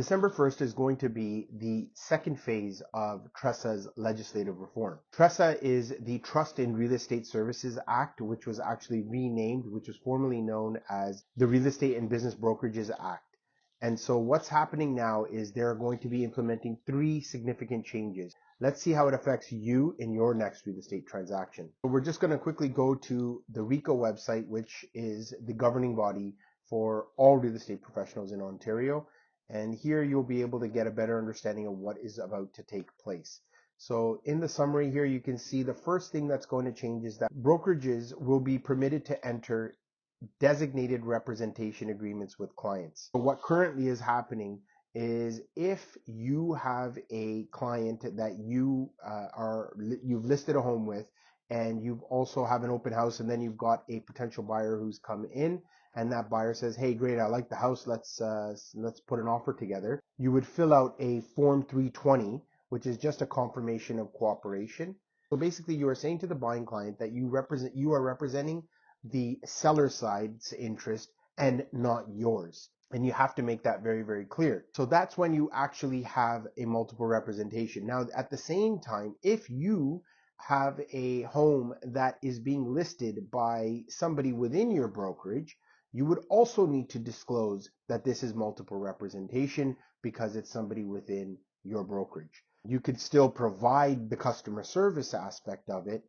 December 1st is going to be the second phase of TRESA's legislative reform. TRESA is the Trust in Real Estate Services Act, which was actually renamed, which was formerly known as the Real Estate and Business Brokerages Act. And so what's happening now is they're going to be implementing three significant changes. Let's see how it affects you in your next real estate transaction. So we're just going to quickly go to the RECO website, which is the governing body for all real estate professionals in Ontario. And here you'll be able to get a better understanding of what is about to take place. So in the summary here, you can see the first thing that's going to change is that brokerages will be permitted to enter designated representation agreements with clients. So what currently is happening is if you have a client that you've listed a home with, and you also have an open house, and then you've got a potential buyer who's come in, and that buyer says, hey, great, I like the house, let's put an offer together. You would fill out a Form 320, which is just a confirmation of cooperation. So basically you are saying to the buying client that you are representing the seller side's interest and not yours. And you have to make that very, very clear. So that's when you actually have a multiple representation. Now, at the same time, if you have a home that is being listed by somebody within your brokerage, you would also need to disclose that this is multiple representation because it's somebody within your brokerage. You could still provide the customer service aspect of it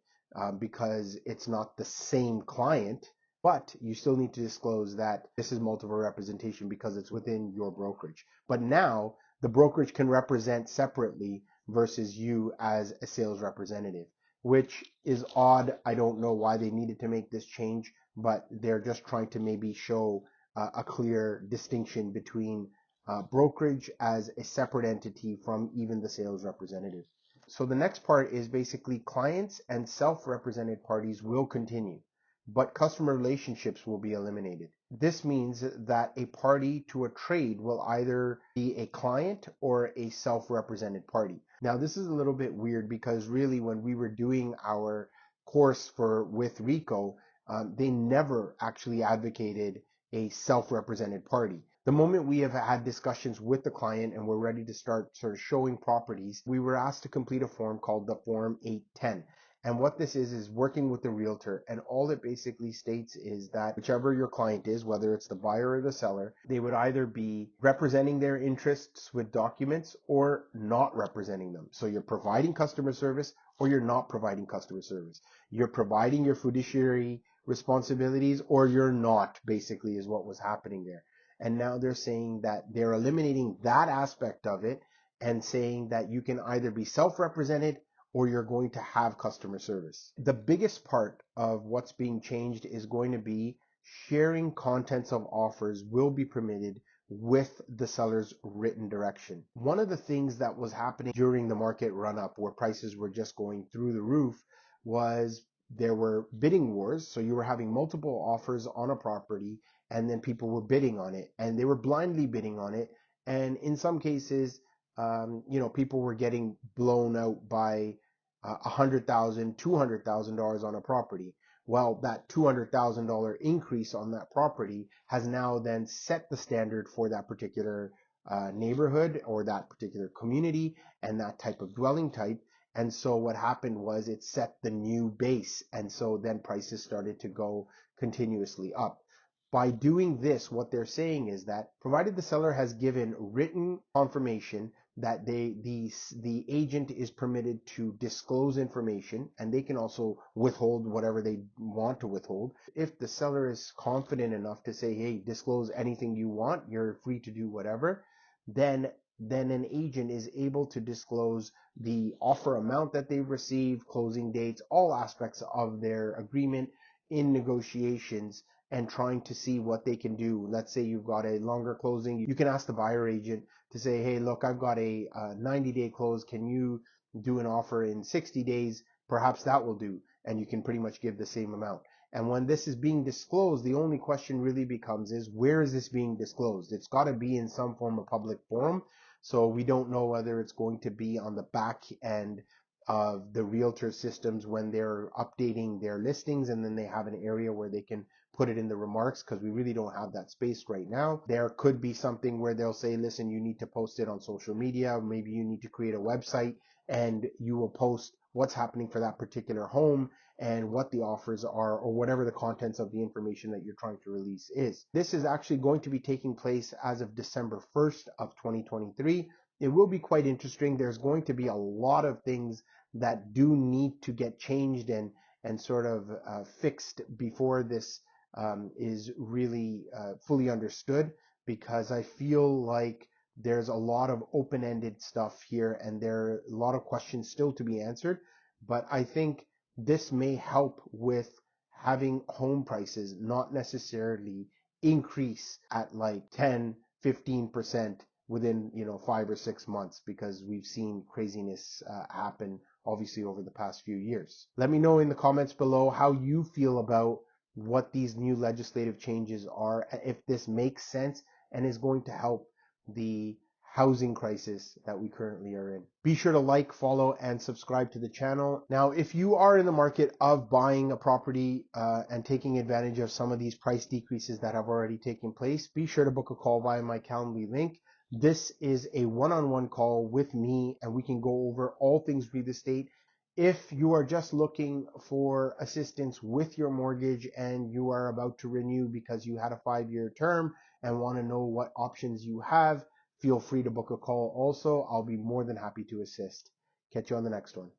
because it's not the same client, but you still need to disclose that this is multiple representation because it's within your brokerage. But now the brokerage can represent separately versus you as a sales representative, which is odd. I don't know why they needed to make this change, but they're just trying to maybe show a clear distinction between brokerage as a separate entity from even the sales representative. So the next part is basically clients and self-represented parties will continue, but customer relationships will be eliminated. This means that a party to a trade will either be a client or a self-represented party. Now, this is a little bit weird because really when we were doing our course with RECO, they never actually advocated a self-represented party. The moment we have had discussions with the client and we're ready to start sort of showing properties, we were asked to complete a form called the Form 810. And what this is working with the realtor. And all it basically states is that whichever your client is, whether it's the buyer or the seller, they would either be representing their interests with documents or not representing them. So you're providing customer service or you're not providing customer service. You're providing your fiduciary responsibilities or you're not, basically, is what was happening there. And now they're saying that they're eliminating that aspect of it and saying that you can either be self-represented or you're going to have customer service. The biggest part of what's being changed is going to be sharing contents of offers will be permitted with the seller's written direction. One of the things that was happening during the market run-up where prices were just going through the roof was there were bidding wars. So you were having multiple offers on a property and then people were bidding on it and they were blindly bidding on it. And in some cases, people were getting blown out by $100,000, $200,000 on a property. Well, that $200,000 increase on that property has now then set the standard for that particular neighborhood or that particular community and that type of dwelling type. And so what happened was it set the new base. And so then prices started to go continuously up. By doing this, what they're saying is that provided the seller has given written confirmation that the agent is permitted to disclose information, and they can also withhold whatever they want to withhold. If the seller is confident enough to say, hey, disclose anything you want, you're free to do whatever, then an agent is able to disclose the offer amount that they've received, closing dates, all aspects of their agreement in negotiations, and trying to see what they can do. Let's say you've got a longer closing. You can ask the buyer agent to say, hey, look, I've got a 90-day close. Can you do an offer in 60 days? Perhaps that will do. And you can pretty much give the same amount. And when this is being disclosed, the only question really becomes is, where is this being disclosed? It's got to be in some form of public forum. So we don't know whether it's going to be on the back end of the realtor systems when they're updating their listings, and then they have an area where they can put it in the remarks because we really don't have that space right now. There could be something where they'll say, listen, you need to post it on social media. Maybe you need to create a website and you will post what's happening for that particular home and what the offers are, or whatever the contents of the information that you're trying to release is. This is actually going to be taking place as of December 1st of 2023. It will be quite interesting. There's going to be a lot of things that do need to get changed and sort of fixed before this is really fully understood, because I feel like there's a lot of open-ended stuff here and there are a lot of questions still to be answered. But I think this may help with having home prices not necessarily increase at like 10, 15% within 5 or 6 months, because we've seen craziness happen obviously over the past few years. Let me know in the comments below how you feel about what these new legislative changes are, if this makes sense and is going to help the housing crisis that we currently are in. Be sure to like, follow, and subscribe to the channel. Now, if you are in the market of buying a property and taking advantage of some of these price decreases that have already taken place, be sure to book a call via my Calendly link. This is a one-on-one call with me, and we can go over all things real estate. If you are just looking for assistance with your mortgage and you are about to renew because you had a 5-year term and want to know what options you have, feel free to book a call also. I'll be more than happy to assist. Catch you on the next one.